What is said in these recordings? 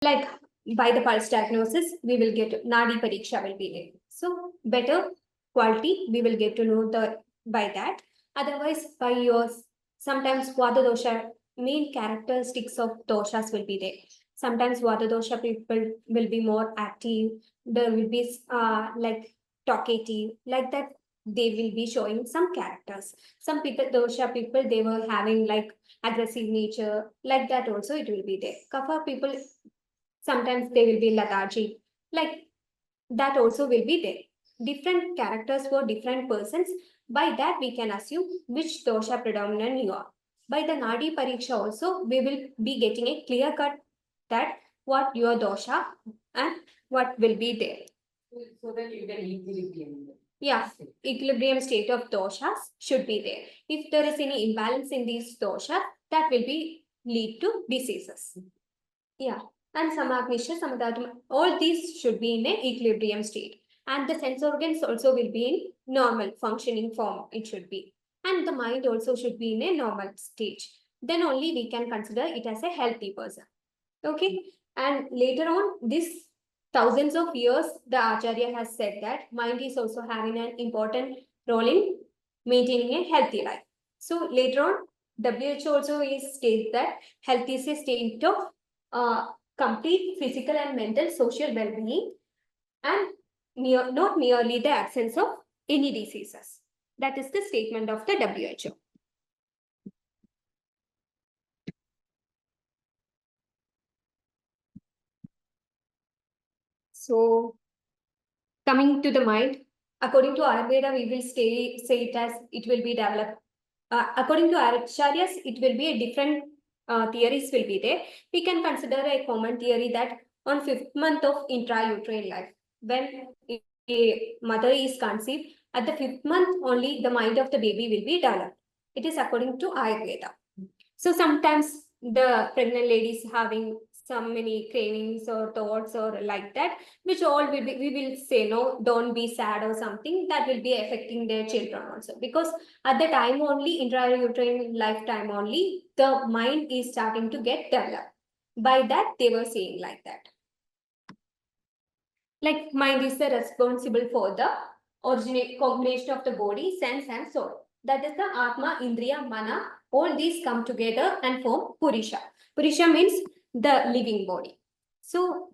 Like by the pulse diagnosis, we will get Nadi Pariksha will be there. So better quality, we will get to know by that. Otherwise, by yours, sometimes Vata dosha, main characteristics of doshas will be there. Sometimes Vata dosha people will be more active. There will be like talkative, like that. They will be showing some characters. Some people, dosha people, they were having like aggressive nature, like that also it will be there. Kapha people, sometimes they will be lethargy, like that also will be there. Different characters for different persons. By that, we can assume which dosha predominant you are. By the Nadi Pariksha also, we will be getting a clear cut that what your dosha and what will be there. So that you can equilibrium. Yeah, equilibrium state of doshas should be there. If there is any imbalance in these doshas, that will be lead to diseases. Yeah, and samagnisha, samadhatma, all these should be in an equilibrium state. And the sense organs also will be in normal functioning form, it should be. And the mind also should be in a normal stage. Then only we can consider it as a healthy person. Okay, and later on, this thousands of years, the Acharya has said that mind is also having an important role in maintaining a healthy life. So later on, WHO also is states that health is a state of complete physical and mental social well-being, and not merely the absence of any diseases. That is the statement of the WHO. So coming to the mind, according to Ayurveda, we will say it as it will be developed. According to Acharyas, it will be a different theories will be there. We can consider a common theory that on 5th month of intrauterine life, when a mother is conceived, at the 5th month only the mind of the baby will be developed. It is according to Ayurveda. So sometimes the pregnant ladies having some many cravings or thoughts or like that, which all will be, we will say no, don't be sad or something, that will be affecting their children also, because at the time only, intrauterine lifetime only, the mind is starting to get developed. By that, they were saying like that. Like mind is the responsible for the originate combination of the body, sense and soul. That is the Atma, Indriya, Mana. All these come together and form Purisha. Purisha means the living body. So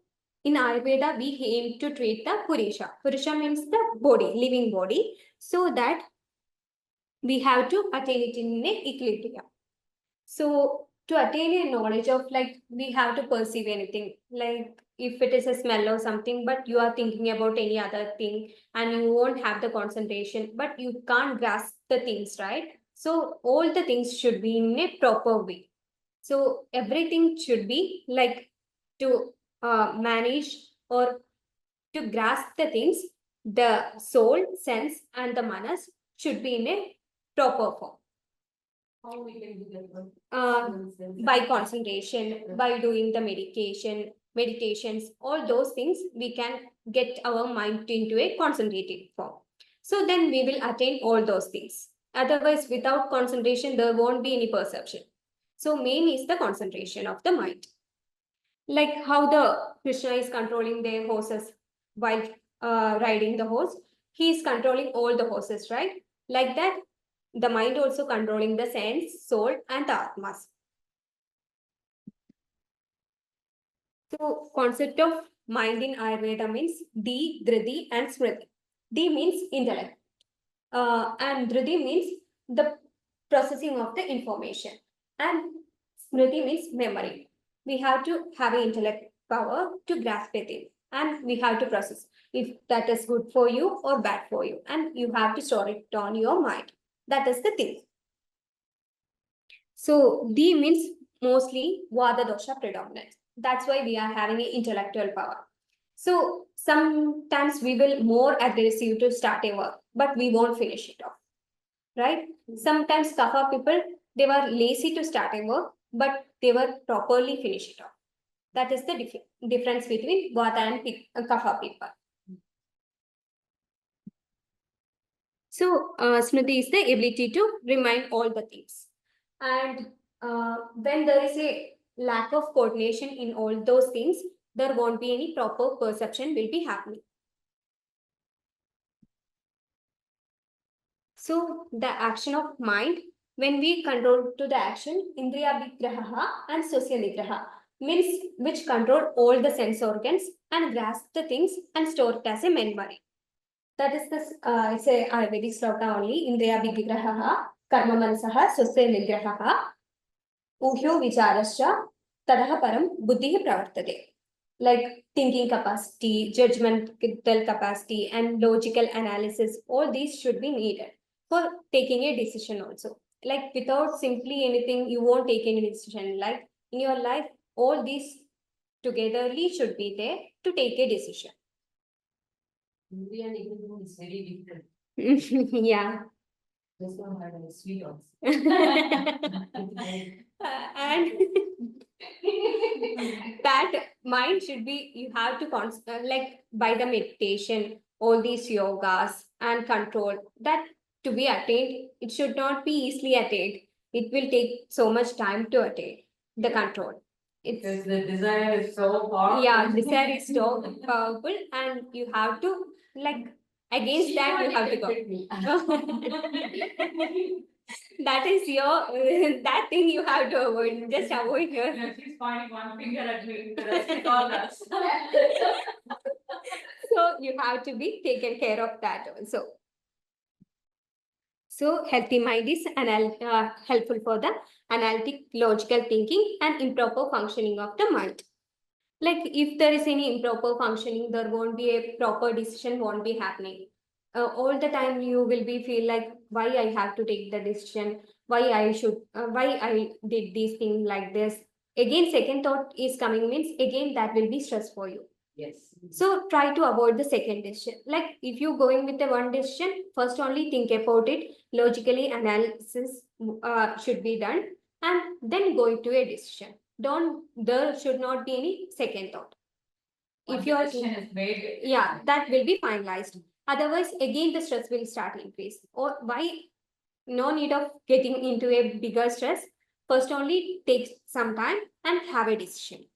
in Ayurveda, we aim to treat the Purisha. Purisha means the body, living body, so that we have to attain it in a equilibrium. So to attain a knowledge of, like, we have to perceive anything, like if it is a smell or something, but you are thinking about any other thing and you won't have the concentration, but you can't grasp the things, right? So all the things should be in a proper way. So everything should be like to manage or to grasp the things, the soul, sense, and the manas should be in a proper form. How we can do that? By concentration, by doing the meditations, all those things, we can get our mind into a concentrated form. So then we will attain all those things. Otherwise, without concentration, there won't be any perception. So main is the concentration of the mind. Like how the Krishna is controlling the horses while riding the horse, he is controlling all the horses, right? Like that, the mind also controlling the sense, soul, and the atmas. So concept of mind in Ayurveda means D, Dhridi, and Smriti. D means intellect, and Dhridi means the processing of the information, and Smriti means memory. We have to have an intellect power to grasp a thing, and we have to process if that is good for you or bad for you, and you have to store it on your mind. That is the thing. So D means mostly Vada dosha predominant. That's why we are having an intellectual power. So sometimes we will more aggressive to start a work, but we won't finish it off. Right? Sometimes Kapha people, they were lazy to start a work, but they were properly finish it off. That is the difference between Vata and Kapha people. So Smriti is the ability to remind all the things. And when there is a lack of coordination in all those things, there won't be any proper perception will be happening. So the action of mind, when we control to the action, Indriya Vigraha and Social Nigraha, means which control all the sense organs and grasp the things and store it as a memory. That is the it's a Ayurvedic sloka only. Indriya Vigraha, Karma Manasaha, Social Nigraha, Uhyo Vicharascha, Tadaha Param, Buddhi Pravartate. Like thinking capacity, judgmental capacity, and logical analysis, all these should be needed for taking a decision also. Like without simply anything, you won't take any decision. Like in your life, all these togetherly should be there to take a decision. Indian English is very different. Yeah. This one had a sweet also. And that mind should be, you have to like by the meditation, all these yogas and control, that to be attained, it should not be easily attained. It will take so much time to attain the control. Because the desire is so powerful. Yeah, desire is so powerful, and you have to, like, against that you have to go. That is your that thing you have to avoid. Just avoid her. Yeah, she's pointing one finger at me, the rest is all us. So you have to be taken care of that also. So healthy mind is helpful for the analytic, logical thinking and improper functioning of the mind. Like if there is any improper functioning, there won't be a proper decision won't be happening. All the time you will be feel like, why I have to take the decision, why I should, why I did this thing like this. Again, second thought is coming means again that will be stress for you. Yes. So try to avoid the second decision. Like if you going with the one decision, first only think about it, logically analysis should be done, and then go into a decision. There should not be any second thought. If your decision is made, yeah, that will be finalized. Otherwise, again the stress will start increase. Or why? No need of getting into a bigger stress. First only take some time and have a decision.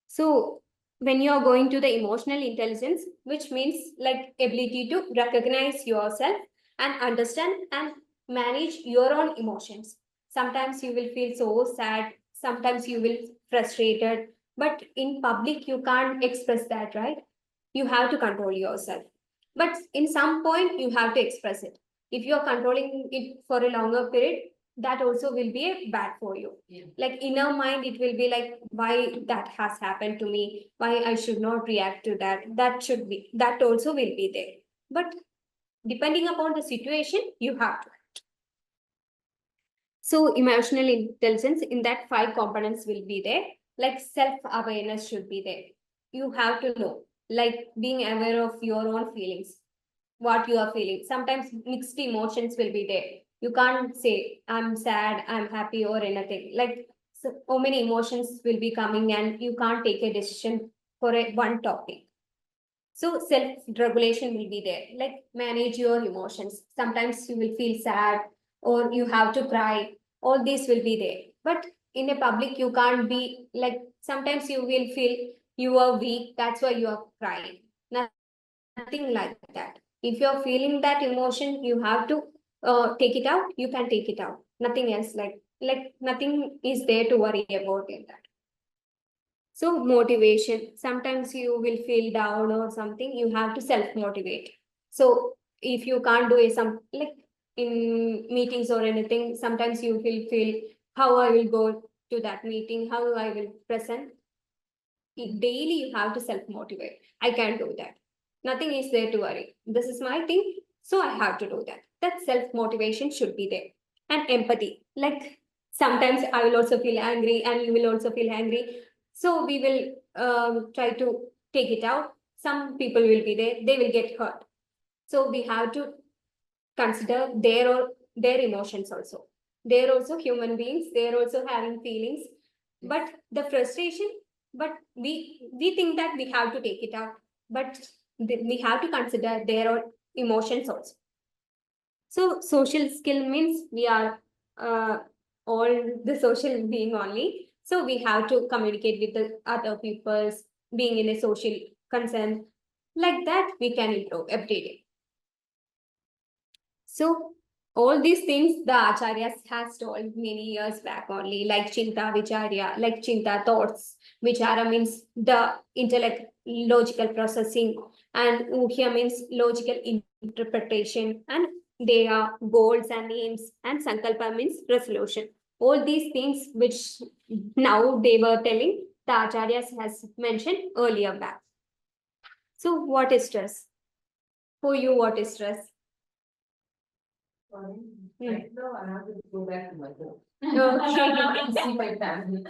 So when you are going to the emotional intelligence, which means like ability to recognize yourself and understand and manage your own emotions. Sometimes you will feel so sad, sometimes you will frustrated, but in public you can't express that, right? You have to control yourself. But in some point you have to express it. If you are controlling it for a longer period, that also will be a bad for you. yeah. Like inner mind, it will be like, why that has happened to me, why I should not react to that. That also will be there. But depending upon the situation, you have to. So emotional intelligence, in that 5 components will be there. Like self-awareness should be there. You have to know, like being aware of your own feelings, what you are feeling. Sometimes mixed emotions will be there. You can't say, I'm sad, I'm happy, or anything. Like so many emotions will be coming, and you can't take a decision for one topic. So self-regulation will be there, like manage your emotions. Sometimes you will feel sad or you have to cry. All these will be there. But in a public, you can't be like, sometimes you will feel you are weak, that's why you are crying. Nothing like that. If you're feeling that emotion, you have to take it out, you can take it out. Nothing else, like nothing is there to worry about in that. So motivation, sometimes you will feel down or something, you have to self-motivate. So if you can't do it, some like in meetings or anything, sometimes you will feel how I will go to that meeting, how I will present. Daily you have to self-motivate. I can't do that. Nothing is there to worry. This is my thing, so I have to do that. That self-motivation should be there. And empathy, like sometimes I will also feel angry and you will also feel angry. So we will try to take it out. Some people will be there, they will get hurt. So we have to consider their emotions also. They're also human beings, they're also having feelings. But the frustration, but we think that we have to take it out, but we have to consider their own emotions also. So social skill means we are all the social being only. So we have to communicate with the other peoples, being in a social concern. Like that, we can improve every day. So all these things the acharyas has told many years back only, like chinta vicharya, like chinta thoughts. Vichara means the intellect, logical processing, and mukhya means logical interpretation, and they are goals and aims, and sankalpa means resolution. All these things which now they were telling, the acharyas has mentioned earlier back. So what is stress? For you, what is stress? Right now, I have to go back to my home. Okay. And see my family.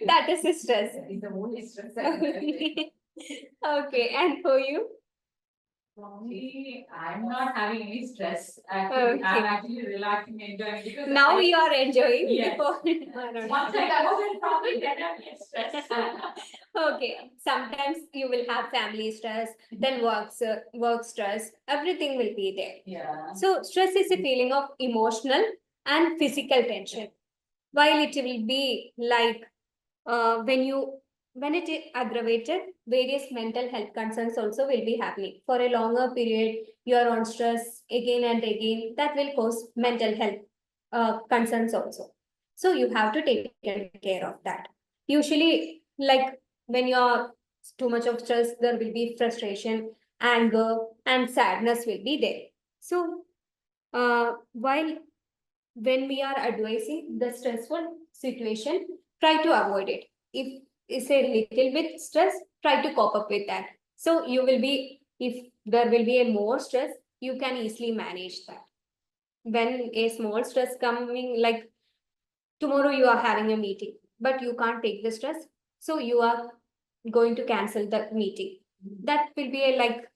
That is the stress. It's the only stress I have. Okay, and for you? For me, I'm not having any stress. Actually, I'm Okay. actually relaxing, enjoying because Now I, you are enjoying. Yes. Before, I don't once know. I go in problem, then I get stressed. Okay, sometimes you will have family stress, then work stress, everything will be there. Yeah. So stress is a feeling of emotional and physical tension. While it will be like when it is aggravated, various mental health concerns also will be happening. For a longer period, you are on stress again and again, that will cause mental health concerns also. So you have to take care of that. Usually, like when you're too much of stress, there will be frustration, anger, and sadness will be there. So while when we are advising the stressful situation, try to avoid it. If it's a little bit stress, try to cope up with that. So you will be, if there will be a more stress, you can easily manage that. When a small stress coming, like tomorrow you are having a meeting, but you can't take the stress, so you are going to cancel the meeting. That will be a like,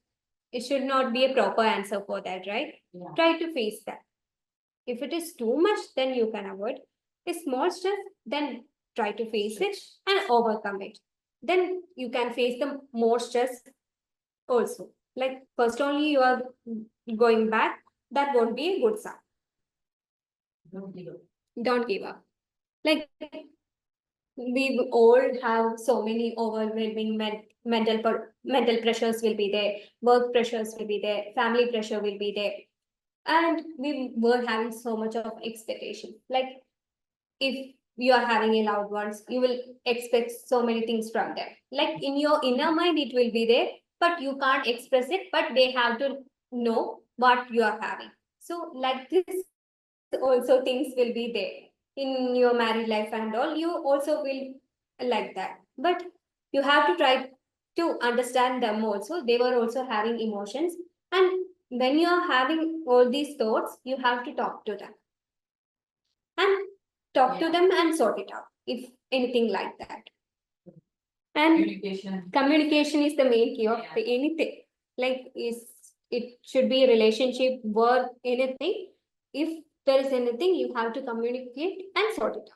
it should not be a proper answer for that, right? Yeah. Try to face that. If it is too much, then you can avoid. A small stress, then try to face it and overcome it. Then you can face the more stress also. Like first only you are going back, that won't be a good sign. Don't give up. Don't give up. Like we all have so many overwhelming mental pressures will be there, work pressures will be there, family pressure will be there, and we were having so much of expectation. Like if you are having a loved ones, you will expect so many things from them. Like in your inner mind, it will be there, but you can't express it, but they have to know what you are having. So like this also things will be there in your married life and all, you also will like that. But you have to try to understand them also. They were also having emotions. And when you are having all these thoughts, you have to talk to them and talk to Yeah. them and sort it out if anything like that. And Communication. communication is the main key of Yeah. anything. Like is it should be a relationship, work, anything. If there is anything, you have to communicate and sort it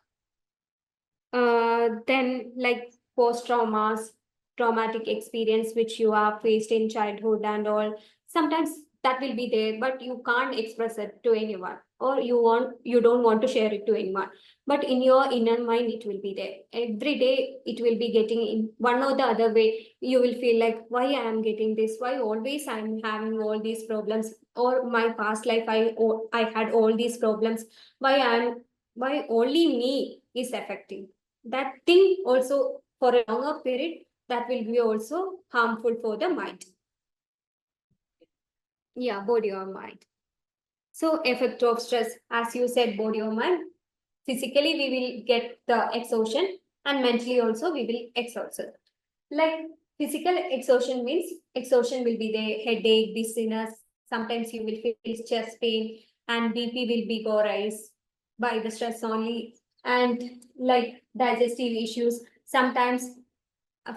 out. Then like post traumas, traumatic experience which you are faced in childhood and all. Sometimes that will be there, but you can't express it to anyone, or you don't want to share it to anyone. But in your inner mind, it will be there. Every day it will be getting in one or the other way. You will feel like, why I am getting this? Why always I am having all these problems? Or my past life, I had all these problems. Why only me is affecting? That thing also for a longer period, that will be also harmful for the mind. Yeah, body or mind. So effect of stress, as you said, body or mind. Physically, we will get the exhaustion, and mentally also we will exhausted. Like physical exhaustion means exhaustion will be the headache, dizziness. Sometimes you will feel chest pain, and BP will be go rise by the stress only. And like digestive issues, sometimes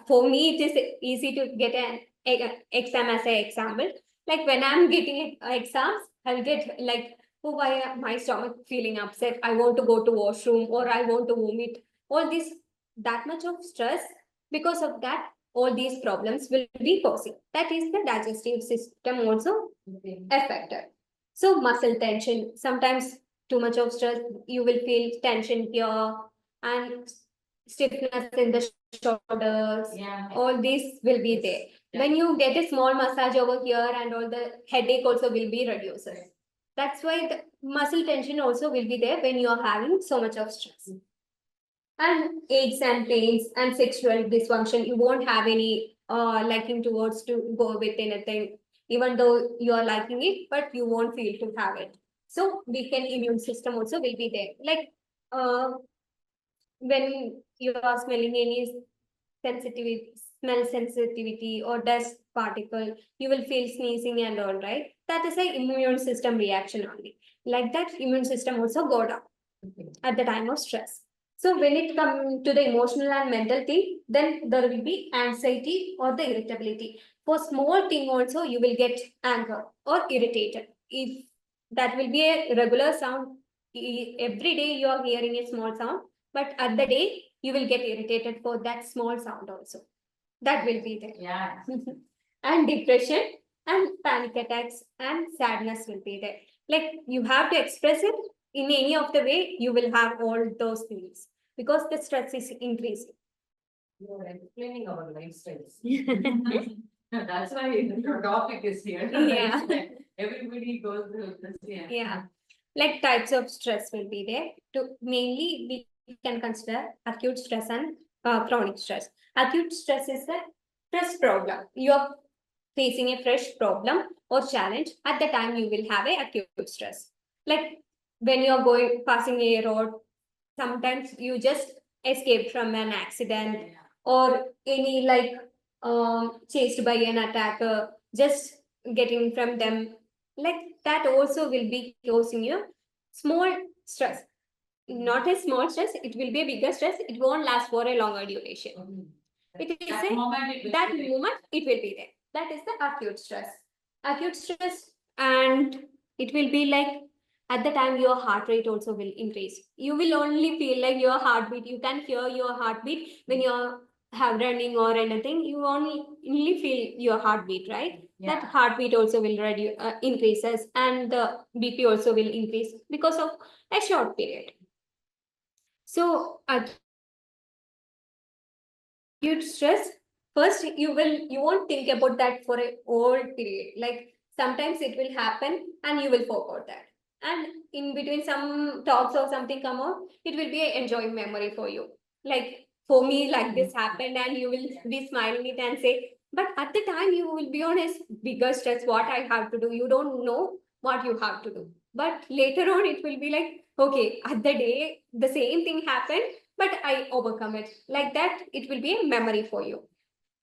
for me it is easy to get an exam as an example. Like when I'm getting exams, I'll get like, oh, why my stomach feeling upset? I want to go to washroom, or I want to vomit. All this, that much of stress, because of that, all these problems will be causing. That is the digestive system also Okay. affected. So muscle tension, sometimes too much of stress, you will feel tension here, and stiffness in the shoulders, Yeah. all these will be there. When you get a small massage over here and all the headache also will be reduced. That's why the muscle tension also will be there when you are having so much of stress. And aches and pains and sexual dysfunction, you won't have any liking towards to go with anything, even though you are liking it, but you won't feel to have it. So weakened immune system also will be there. Like when you are smelling any sensitivity, smell sensitivity or dust particle, you will feel sneezing and all, right? That is a immune system reaction only. Like that, immune system also go down at the time of stress. So when it comes to the emotional and mental thing, then there will be anxiety or the irritability. For small thing also, you will get anger or irritated. If that will be a regular sound, every day you are hearing a small sound, but at the day you will get irritated for that small sound also. That will be there. Yeah. And depression and panic attacks and sadness will be there. Like you have to express it in any of the way, you will have all those things because the stress is increasing. You are explaining our lifestyles. That's why the topic is here. Yeah. Everybody goes through this. Yeah. Like types of stress will be there. To mainly we can consider acute stress and chronic stress. Acute stress is a fresh problem. You are facing a fresh problem or challenge. At the time you will have a acute stress. Like when you are going passing a road, sometimes you just escape from an accident or any like chased by an attacker, just getting from them, like that also will be causing you small stress. Not a small stress, it will be a bigger stress. It won't last for a longer duration. It is That moment it will that be there. moment it will be there. That is the acute stress. Acute stress, and it will be like at the time your heart rate also will increase. You will only feel like your heartbeat. You can hear your heartbeat when you're have running or anything. You only feel your heartbeat, right? Yeah. That heartbeat also will reduce, increases, and the BP also will increase because of a short period. So acute stress, first you won't think about that for a whole period. Like sometimes it will happen and you will forget that, and in between some talks or something come out, it will be an enjoying memory for you. Like for me, like this happened, and you will be smiling it and say, but at the time you will be on a bigger stress. What I have to do, you don't know what you have to do, but later on it will be like, okay, at the day the same thing happened, but I overcome it. Like that, it will be a memory for you.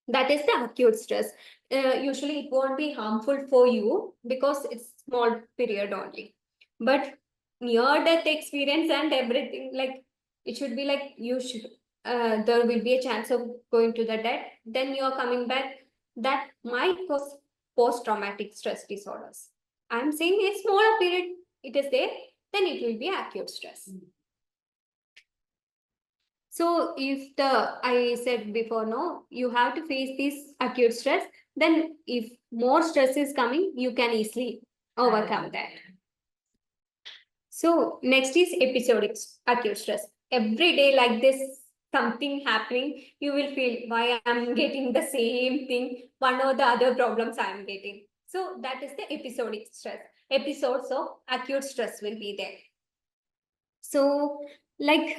That is the acute stress. Usually, it won't be harmful for you because it's small period only. But near death experience and everything, like it should be like you should. There will be a chance of going to the death. Then you are coming back. That might cause post-traumatic stress disorders. I'm saying a smaller period it is there, then it will be acute stress. So if I said before, no, you have to face this acute stress, then if more stress is coming, you can easily overcome that. So next is episodic acute stress. Every day like this, something happening, you will feel why I'm getting the same thing, one or the other problems I'm getting. So that is the episodic stress. Episodes of acute stress will be there. So like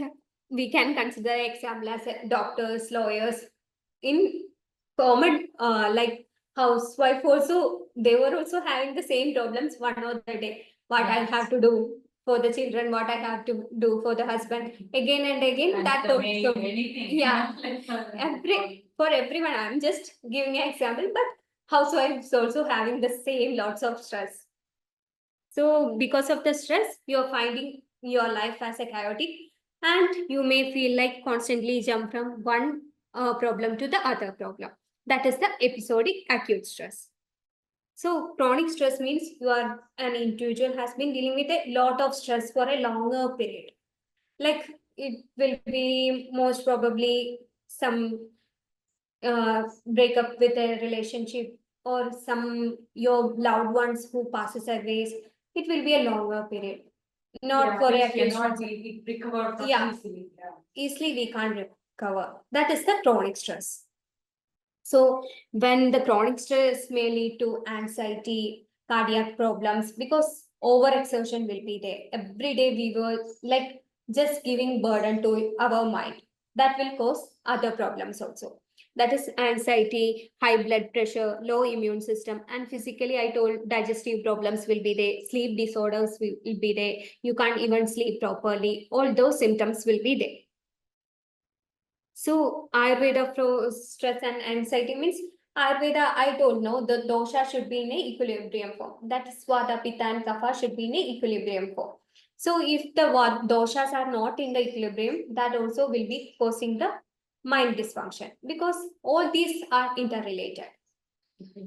we can consider example as doctors, lawyers. In common, like housewife also, they were also having the same problems one or the day. What I have to do for the children, what I have to do for the husband, again and again. And that the also, maid, anything. yeah, for everyone. I'm just giving an example, but housewives also having the same lots of stress. So because of the stress, you're finding your life as a chaotic, and you may feel like constantly jump from one problem to the other problem. That is the episodic acute stress. So chronic stress means you are an individual has been dealing with a lot of stress for a longer period. Like it will be most probably some breakup with a relationship or some your loved ones who passes away. It will be a longer period, not for a cannot be recovered from Yeah. easily. easily we can't cover. That is the chronic stress. So when the chronic stress may lead to anxiety, cardiac problems, because overexertion will be there. Every day we were like just giving burden to our mind. That will cause other problems also. That is anxiety, high blood pressure, low immune system, and physically I told digestive problems will be there, sleep disorders will be there. You can't even sleep properly. All those symptoms will be there. So Ayurveda for stress and anxiety means Ayurveda, I told no, the dosha should be in a equilibrium form. That is Vata, Pitta and Kapha should be in a equilibrium form. So if the doshas are not in the equilibrium, that also will be causing the mind dysfunction because all these are interrelated.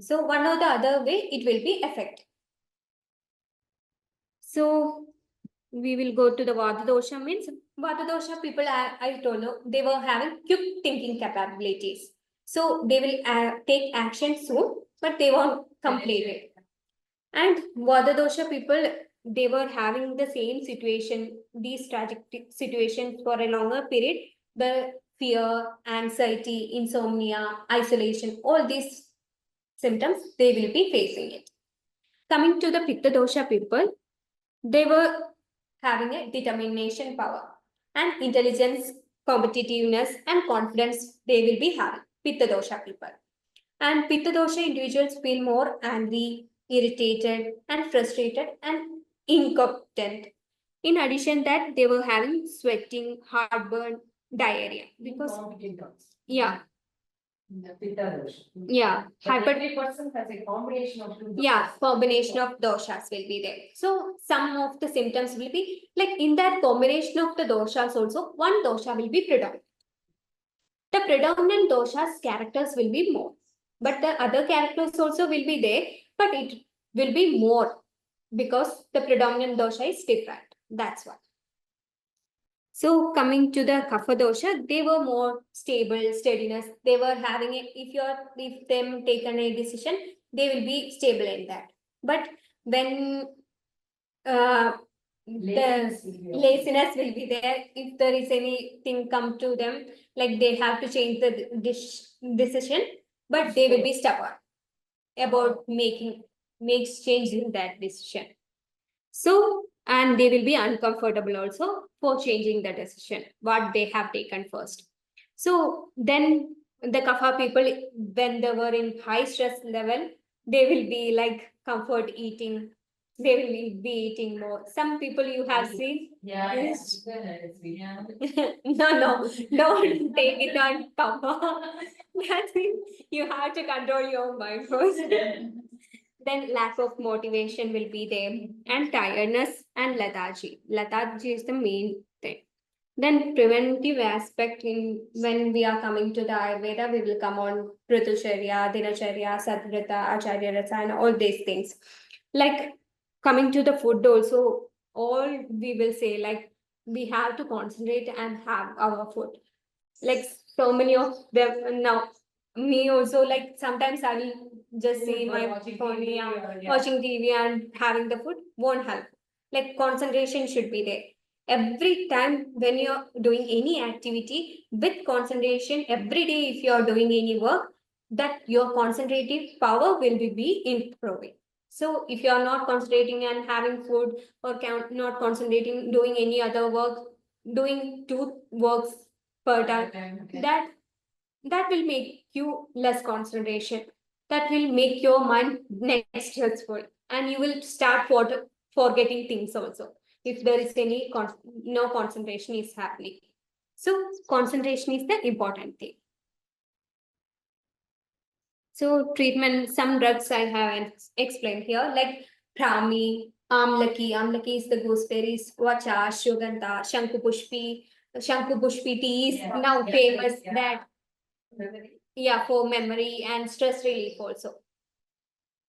So one or the other way it will be affected. So we will go to the Vata dosha means Vata dosha people I told you they were having quick thinking capabilities. So they will take action soon, but they won't complete it. And Vata dosha people they were having the same situation, these tragic situations for a longer period. The fear, anxiety, insomnia, isolation, all these symptoms they will be facing it. Coming to the Pitta dosha people, they were having a determination power and intelligence, competitiveness, and confidence they will be having. Pitta dosha people. And Pitta dosha individuals feel more angry, irritated, and frustrated and incompetent. In addition, that they were having sweating, heartburn, diarrhea. Because yeah, The Pitta dosha. yeah, But hyper every person has a combination of two. yeah, doshas. combination of doshas will be there. So some of the symptoms will be like in that combination of the doshas also, one dosha will be predominant. The predominant dosha's characters will be more, but the other characters also will be there, but it will be more because the predominant dosha is different. That's why. So coming to the kapha dosha, they were more stable, steadiness. They were having it. If them taken a decision, they will be stable in that. But when Laziness will the be also. laziness will be there, if there is anything come to them, like they have to change the decision, but they will be stubborn about makes change in that decision. So, and they will be uncomfortable also for changing the decision, what they have taken first. So then the kapha people, when they were in high stress level, they will be like comfort eating. They will be eating more. Some people you have seen. Yeah, Yes. Yeah. No, don't take it on kapha. That means you have to control your mind first. Then lack of motivation will be there and tiredness and lethargy. Lethargy is the main thing. Then preventive aspect in when we are coming to the Ayurveda, we will come on Pritucharya, Dinacharya, Sadvrata, Acharya Rasa, and all these things. Like coming to the food also, all we will say like we have to concentrate and have our food. Like so many of them now, me also like sometimes I will just see my Watching phone, TV yeah, or, yeah. watching TV and having the food won't help. Like concentration should be there. Every time when you're doing any activity with concentration, every day if you're doing any work, that your concentrative power will be improving. So if you're not concentrating and having food or not concentrating doing any other work, doing two works per time, that will make you less concentration. That will make your mind next stressful, and you will start forgetting things also if there is any no concentration is happening. So concentration is the important thing. So treatment, some drugs I have explained here, like Brahmi, Amlaki is the gooseberries, Vacha, Shugandha, Shankupushpi tea is now famous that for memory and stress relief also.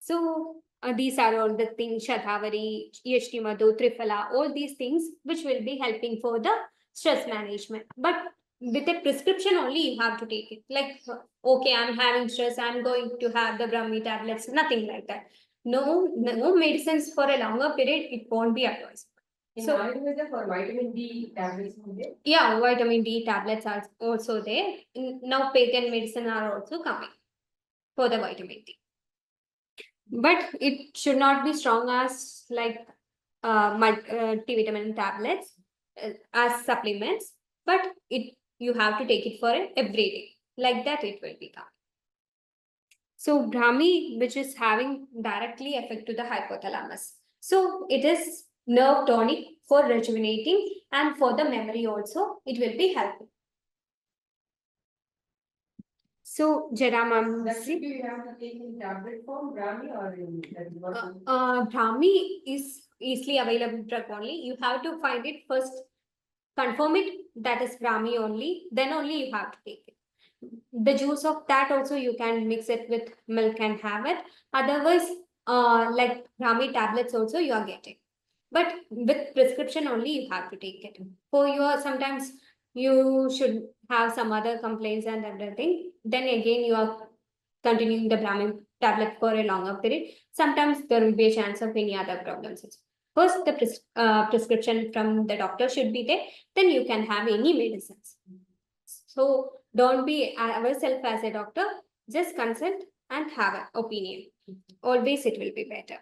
So these are all the things, Shatavari, Yashtimadu, Triphala, all these things which will be helping for the stress management. But with a prescription only you have to take it. Like, okay, I'm having stress, I'm going to have the Brahmi tablets, nothing like that. No medicines for a longer period, it won't be advised. In So- Ayurveda for vitamin D tablets, is there? Yeah, vitamin D tablets are also there. Now patent medicine are also coming for the vitamin D. But it should not be strong as like multivitamin tablets as supplements, but you have to take it for every day. Like that it will become. So Brahmi, which is having directly effect to the hypothalamus. So it is nerve tonic for rejuvenating and for the memory also it will be helpful. So That Jaramamsi. should be, you have to take in tablet form, Brahmi or in that is what you- Brahmi is easily available drug only. You have to find it first, confirm it that is Brahmi only, then only you have to take it. The juice of that also you can mix it with milk and have it. Otherwise, like Brahmi tablets also you are getting. But with prescription only you have to take it. For your sometimes you should have some other complaints and everything. Then again you are continuing the Brahmi tablet for a longer period. Sometimes there will be a chance of any other problems. First, the prescription from the doctor should be there. Then you can have any medicines. So don't be ourselves as a doctor. Just consult and have an opinion. Always it will be better.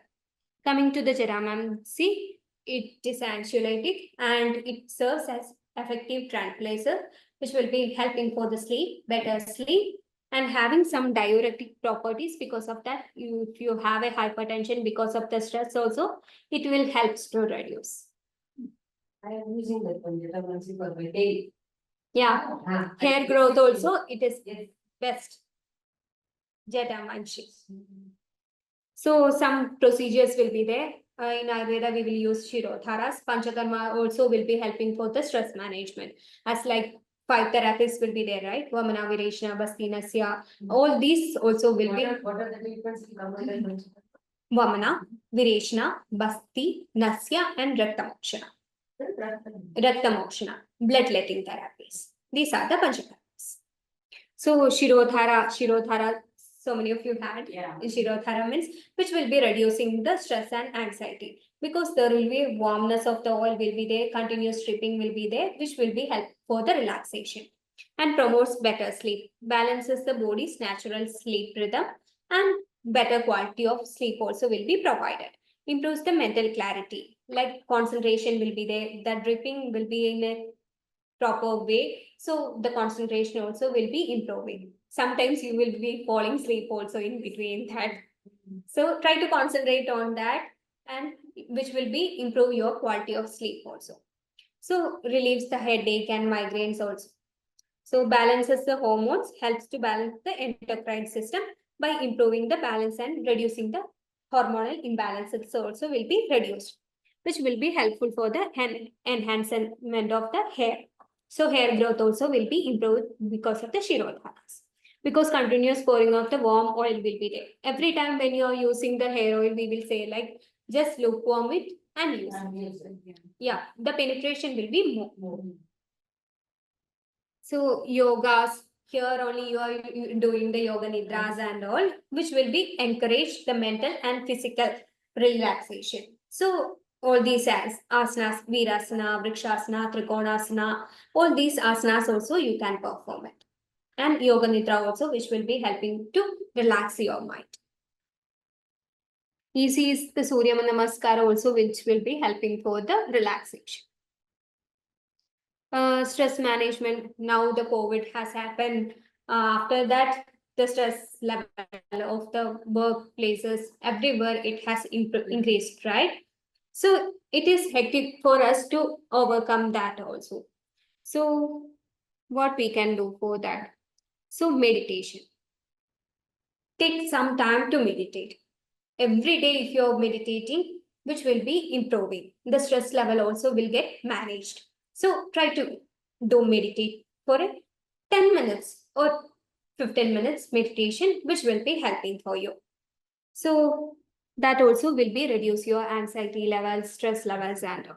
Coming to the Jaramam, see, it is anxiolytic and it serves as effective tranquilizer, which will be helping for the sleep, better sleep, and having some diuretic properties. Because of that, if you have a hypertension because of the stress also, it will help to reduce. I am using that one, vitamin C for my tail. Yeah, Ah, hair growth also, it is Yes. best. Jatamanshi. So some procedures will be there. In Ayurveda, we will use Shirodharas. Panchakarma also will be helping for the stress management. As like 5 therapies will be there, right? Vamana, Vireshna, Basti, Nasya. All these also will be What are the treatments in Karnataka? Vamana, Vireshna, Basti, Nasya, and Raktamokshana. Raktamokshana, bloodletting therapies. These are the Panchakarmas. So Shirodhara, so many of you had. Yeah. Shirodhara means which will be reducing the stress and anxiety, because there will be warmness of the oil will be there, continuous dripping will be there, which will be help for the relaxation and promotes better sleep, balances the body's natural sleep rhythm, and better quality of sleep also will be provided. Improves the mental clarity, like concentration will be there, the dripping will be in a proper way. So the concentration also will be improving. Sometimes you will be falling asleep also in between that. So try to concentrate on that, and which will be improve your quality of sleep also. So relieves the headache and migraines also. So balances the hormones, helps to balance the endocrine system by improving the balance and reducing the hormonal imbalances also will be reduced, which will be helpful for the enhancement of the hair. So hair growth also will be improved because of the Shirodharas. Because continuous pouring of the warm oil will be there. Every time when you are using the hair oil, we will say like just lukewarm it and use it. Yeah, the penetration will be more. So yogas, here only you are doing the yoga nidras and all, which will be encourage the mental and physical relaxation. So all these as asanas, virasana, vrikshasana, trikonasana, all these asanas also you can perform it. And yoga nidra also, which will be helping to relax your mind. Easy is the Surya Namaskar also, which will be helping for the relaxation. Stress management, now the COVID has happened. After that, the stress level of the workplaces, everywhere it has increased, right? So it is hectic for us to overcome that also. So what we can do for that? So meditation. Take some time to meditate. Every day if you're meditating, which will be improving. The stress level also will get managed. So try to do meditate for 10 minutes or 15 minutes meditation, which will be helping for you. So that also will be reduce your anxiety levels, stress levels, and all.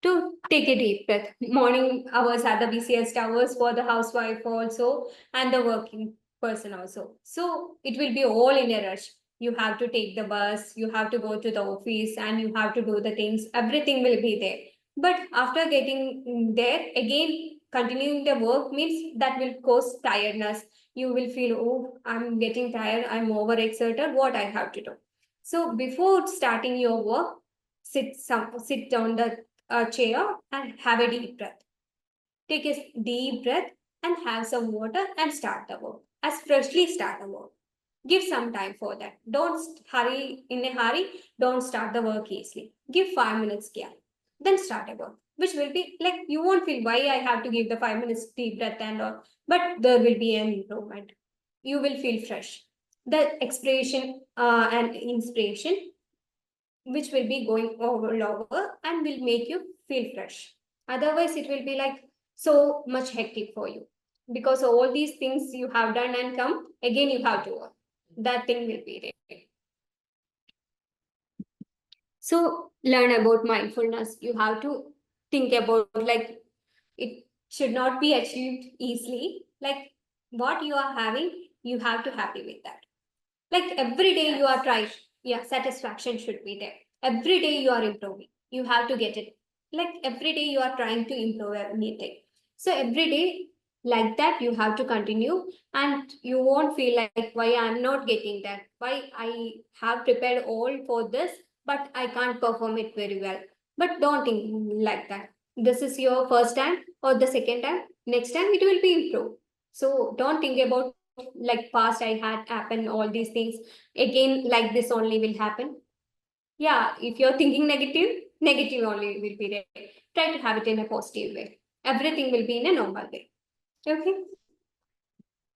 To take a deep breath. Morning hours are the busiest hours for the housewife also and the working person also. So it will be all in a rush. You have to take the bus, you have to go to the office, and you have to do the things. Everything will be there. But after getting there, again, continuing the work means that will cause tiredness. You will feel, oh, I'm getting tired, I'm overexerted, what I have to do. So before starting your work, sit on the chair and have a deep breath. Take a deep breath and have some water and start the work. As freshly start the work. Give some time for that. Don't hurry in a hurry. Don't start the work easily. Give 5 minutes gap. Then start a work. Which will be like you won't feel why I have to give the 5 minutes deep breath and all. But there will be an improvement. You will feel fresh. The expiration and inspiration, which will be going over and will make you feel fresh. Otherwise, it will be like so much hectic for you because all these things you have done and come again, you have to work. That thing will be there. So, learn about mindfulness. You have to think about like it should not be achieved easily. Like what you are having, you have to happy with that. Like every day you are trying, yeah, satisfaction should be there. Every day you are improving. You have to get it. Like every day you are trying to improve anything. So every day like that you have to continue and you won't feel like why I'm not getting that. Why I have prepared all for this, but I can't perform it very well. But don't think like that. This is your first time or the second time. Next time it will be improved. So don't think about like past I had happened all these things again like this only will happen. Yeah, if you're thinking negative, negative only will be there. Try to have it in a positive way. Everything will be in a normal way. Okay.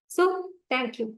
So thank you.